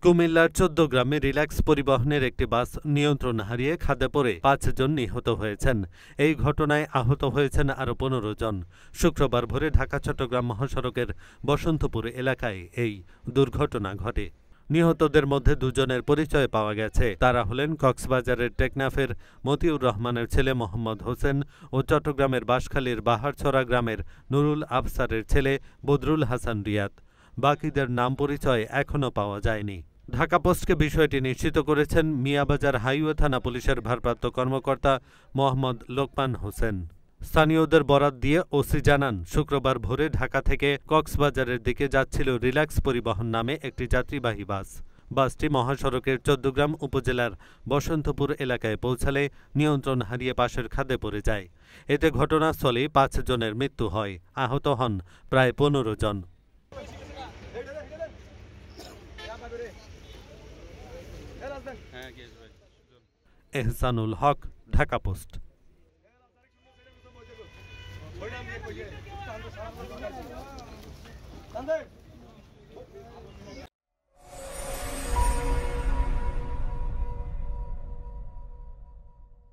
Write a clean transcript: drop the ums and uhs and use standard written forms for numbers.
কুমিল্লার ১৪ গ্রামে রিল্যাক্স পরিবহনের একটি বাস নিয়ন্ত্রণ হারিয়ে খাদে পড়ে ৫ জন নিহত হয়েছেন। এই ঘটনায় আহত হয়েছেন আরও ১৫ জন। শুক্রবার ভোরে ঢাকা-চট্টগ্রাম মহাসড়কের বসন্তপুর এলাকায় এই দুর্ঘটনা ঘটে। নিহতদের মধ্যে দুজনের পরিচয় পাওয়া গেছে। তারা হলেন কক্সবাজারের টেকনাফের মতিউর রহমানের ছেলে মোহাম্মদ হোসেন ও চট্টগ্রামের বাঁশখালীর বাহারছড়া গ্রামের নুরুল আফসারের ছেলে বদরুল হাসান রিয়াদ। বাকিদের নাম পরিচয় এখনও পাওয়া যায়নি। ঢাকা পোস্টকে বিষয়টি নিশ্চিত করেছেন মিয়াবাজার হাইওয়ে থানা পুলিশের ভারপ্রাপ্ত কর্মকর্তা মোহাম্মদ লোকমান হোসেন। স্থানীয়দের বরাত দিয়ে ওসি জানান, শুক্রবার ভোরে ঢাকা থেকে কক্সবাজারের দিকে যাচ্ছিল রিল্যাক্স পরিবহন নামে একটি যাত্রীবাহী বাস। বাসটি মহাসড়কের ১৪ গ্রাম উপজেলার বসন্তপুর এলাকায় পৌঁছালে নিয়ন্ত্রণ হারিয়ে পাশের খাদে পড়ে যায়। এতে ঘটনাস্থলেই ৫ জনের মৃত্যু হয়। আহত হন প্রায় ১৫ জন। এহসানুল হক, ঢাকা পোস্ট।